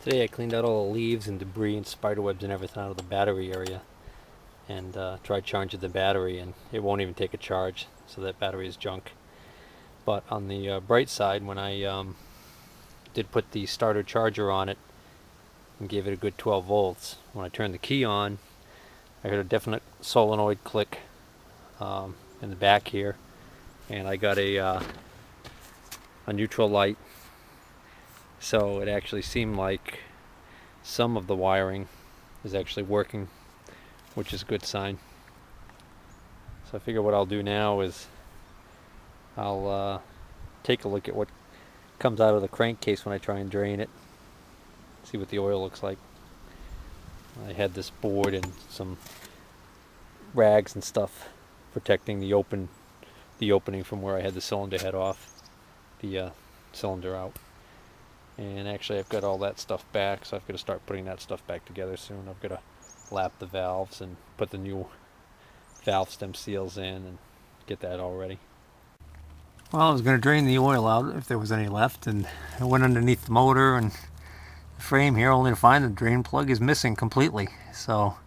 Today I cleaned out all the leaves and debris and spiderwebs and everything out of the battery area, and tried charging the battery, and it won't even take a charge, so that battery is junk. But on the bright side, when I did put the starter charger on it and gave it a good 12 volts, when I turned the key on, I heard a definite solenoid click in the back here, and I got a neutral light. So it actually seemed like some of the wiring is actually working, which is a good sign. So I figure what I'll do now is I'll take a look at what comes out of the crankcase when I try and drain it, see what the oil looks like. I had this board and some rags and stuff protecting the opening from where I had the cylinder head off, the cylinder out. And actually I've got all that stuff back, so I've got to start putting that stuff back together soon. I've got to lap the valves and put the new valve stem seals in and get that all ready. Well, I was going to drain the oil out if there was any left, and I went underneath the motor and the frame here only to find the drain plug is missing completely. So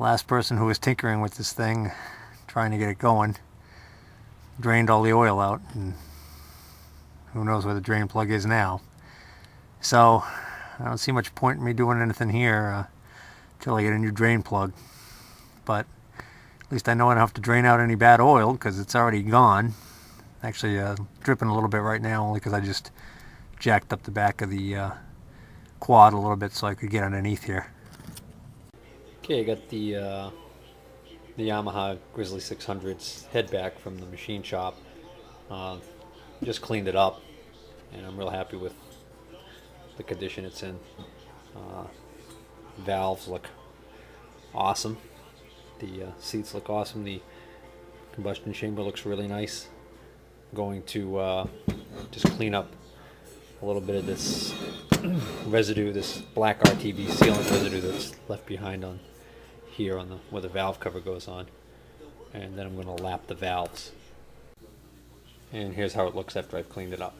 last person who was tinkering with this thing, trying to get it going, drained all the oil out, and who knows where the drain plug is now. So I don't see much point in me doing anything here until I get a new drain plug. But at least I know I don't have to drain out any bad oil because it's already gone. Actually dripping a little bit right now only because I just jacked up the back of the quad a little bit so I could get underneath here. Okay, I got the Yamaha Grizzly 600's head back from the machine shop. Just cleaned it up, and I'm real happy with the condition it's in. Valves look awesome. The seats look awesome. The combustion chamber looks really nice. I'm going to just clean up a little bit of this residue, this black ATV sealant residue that's left behind on here on where the valve cover goes on, and then I'm going to lap the valves. And here's how it looks after I've cleaned it up.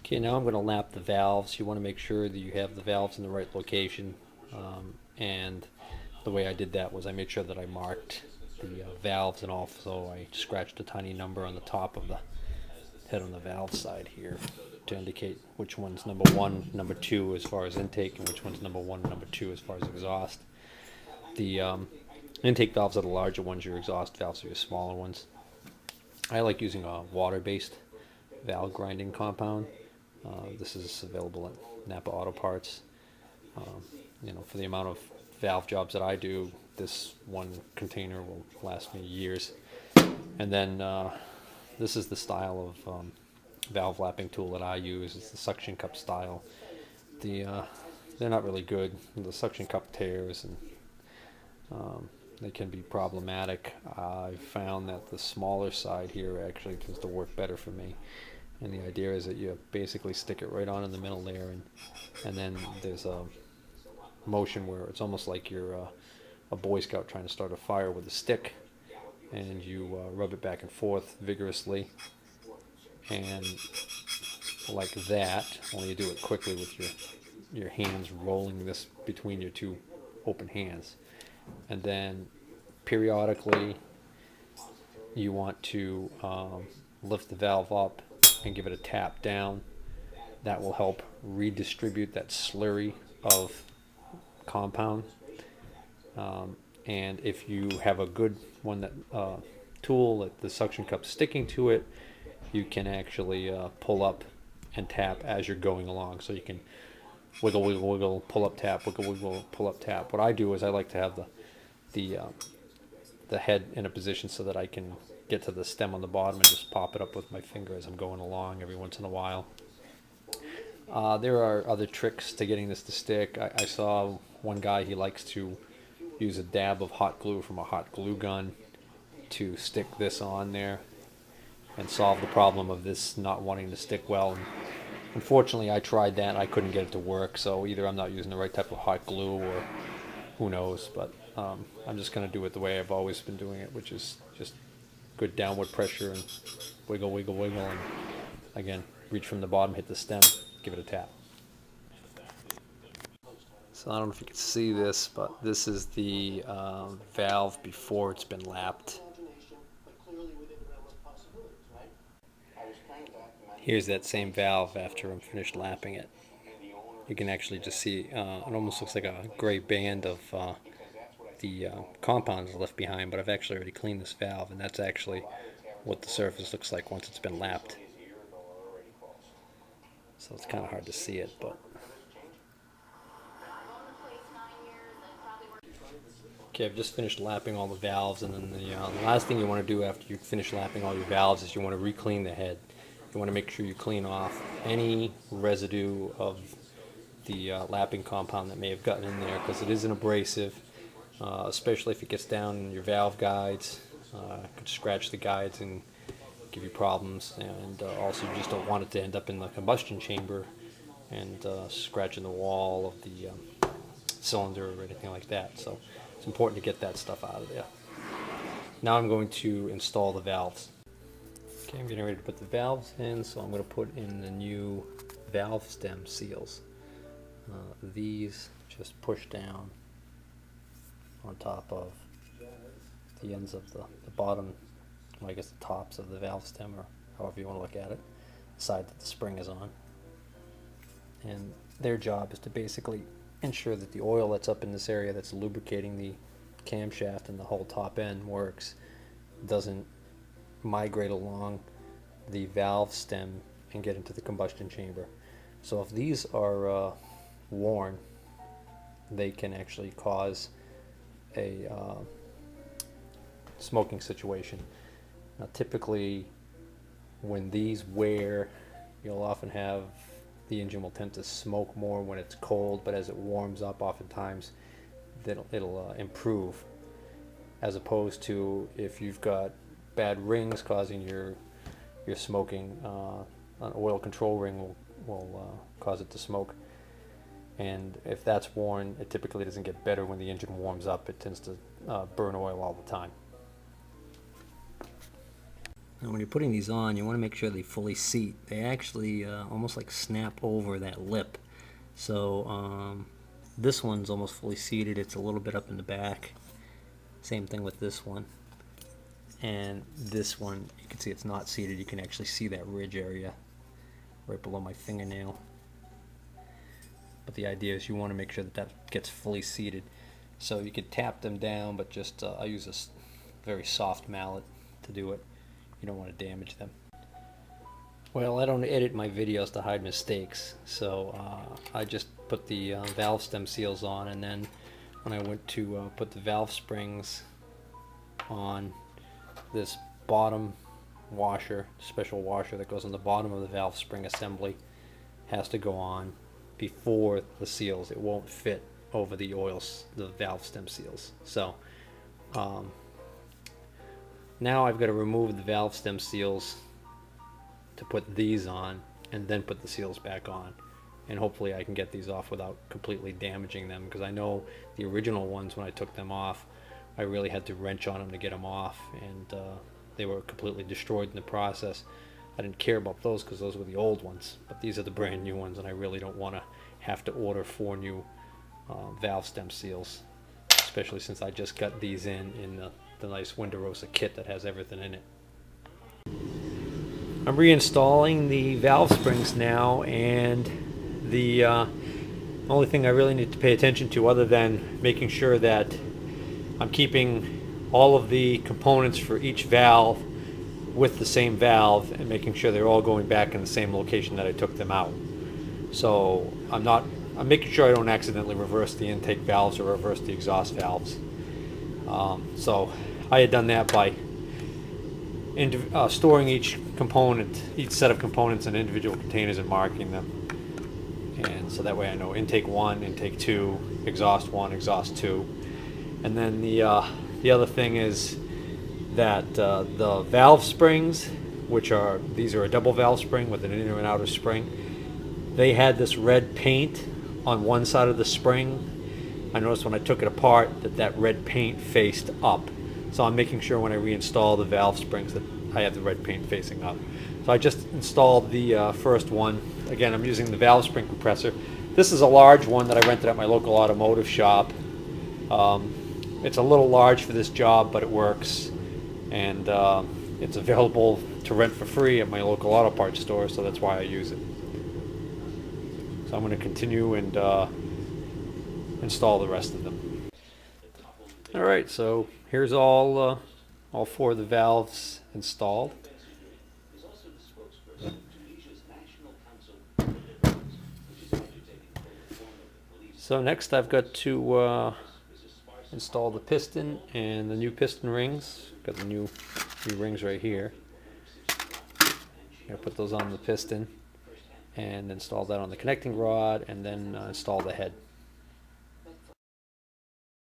Okay, now I'm going to lap the valves. You want to make sure that you have the valves in the right location, and the way I did that was I made sure that I marked the valves, and also I scratched a tiny number on the top of the head on the valve side here to indicate which one's number 1, number 2 as far as intake, and which one's number 1 and number 2 as far as exhaust. The intake valves are the larger ones, your exhaust valves are your smaller ones. I like using a water-based valve grinding compound. This is available at Napa Auto Parts. For the amount of valve jobs that I do, this one container will last me years. And then this is the style of valve lapping tool that I use. It's the suction cup style. They're not really good. The suction cup tears, and they can be problematic. I've found that the smaller side here actually tends to work better for me. And the idea is that you basically stick it right on in the middle there, and then there's a motion where it's almost like you're a Boy Scout trying to start a fire with a stick, and you rub it back and forth vigorously, and like that, only you do it quickly with your hands rolling this between your two open hands. And then periodically you want to lift the valve up and give it a tap down. That will help redistribute that slurry of compound. And if you have a good one, that tool that the suction cup's sticking to it, you can actually pull up and tap as you're going along. So you can wiggle, wiggle, wiggle, pull up, tap, wiggle, wiggle, pull up, tap. What I do is I like to have the head in a position so that I can get to the stem on the bottom and just pop it up with my finger as I'm going along every once in a while. There are other tricks to getting this to stick. I saw one guy, he likes to use a dab of hot glue from a hot glue gun to stick this on there and solve the problem of this not wanting to stick well. And unfortunately, I tried that. I couldn't get it to work, so either I'm not using the right type of hot glue or who knows, but I'm just going to do it the way I've always been doing it, which is just good downward pressure and wiggle, wiggle, wiggle, and again, reach from the bottom, hit the stem, give it a tap. So I don't know if you can see this, but this is the valve before it's been lapped. Here's that same valve after I'm finished lapping it. You can actually just see it almost looks like a gray band of the compounds left behind, but I've actually already cleaned this valve, and that's actually what the surface looks like once it's been lapped. So it's kind of hard to see it, but okay, I've just finished lapping all the valves, and then the last thing you want to do after you finish lapping all your valves is you want to re-clean the head. You want to make sure you clean off any residue of the lapping compound that may have gotten in there, because it is an abrasive, especially if it gets down in your valve guides. It could scratch the guides and give you problems, and also you just don't want it to end up in the combustion chamber and scratching the wall of the cylinder or anything like that. So it's important to get that stuff out of there. Now I'm going to install the valves. Okay, I'm getting ready to put the valves in, so I'm going to put in the new valve stem seals. These just push down on top of the ends of the bottom, well, I guess the tops of the valve stem, or however you want to look at it, the side that the spring is on. And their job is to basically ensure that the oil that's up in this area that's lubricating the camshaft and the whole top end works, doesn't migrate along the valve stem and get into the combustion chamber. So if these are worn, they can actually cause a smoking situation. Now typically when these wear, you'll often have the engine will tend to smoke more when it's cold, but as it warms up, oftentimes it'll improve, as opposed to if you've got bad rings causing your smoking. An oil control ring will cause it to smoke, and if that's worn, it typically doesn't get better when the engine warms up. It tends to burn oil all the time. Now when you're putting these on, you want to make sure they fully seat. They actually almost like snap over that lip. So this one's almost fully seated. It's a little bit up in the back. Same thing with this one. And this one, you can see it's not seated. You can actually see that ridge area right below my fingernail. But the idea is you want to make sure that that gets fully seated. So you could tap them down, but just I use a very soft mallet to do it. You don't want to damage them. Well, I don't edit my videos to hide mistakes, so I just put the valve stem seals on, and then when I went to put the valve springs on, this bottom washer, special washer that goes on the bottom of the valve spring assembly, has to go on before the seals. It won't fit over the valve stem seals. So now I've got to remove the valve stem seals to put these on, and then put the seals back on, and hopefully I can get these off without completely damaging them, because I know the original ones, when I took them off, I really had to wrench on them to get them off, and they were completely destroyed in the process. I didn't care about those because those were the old ones, but these are the brand new ones, and I really don't want to have to order 4 new valve stem seals, especially since I just got these in the nice Windorosa kit that has everything in it. I'm reinstalling the valve springs now, and the only thing I really need to pay attention to, other than making sure that I'm keeping all of the components for each valve with the same valve, and making sure they're all going back in the same location that I took them out. So I'm making sure I don't accidentally reverse the intake valves or reverse the exhaust valves. So I had done that by storing each set of components in individual containers and marking them. And so that way I know intake 1, intake 2, exhaust 1, exhaust 2. And then the other thing is that the valve springs, these are a double valve spring with an inner and outer spring, they had this red paint on one side of the spring. I noticed when I took it apart that red paint faced up. So I'm making sure when I reinstall the valve springs that I have the red paint facing up. So I just installed the first one. Again, I'm using the valve spring compressor. This is a large one that I rented at my local automotive shop. It's a little large for this job, but it works, and it's available to rent for free at my local auto parts store, so that's why I use it. So I'm going to continue and install the rest of them. Alright, so here's all 4 of the valves installed. So next I've got to install the piston and the new piston rings. Got the new rings right here. I'm going to put those on the piston and install that on the connecting rod, and then install the head.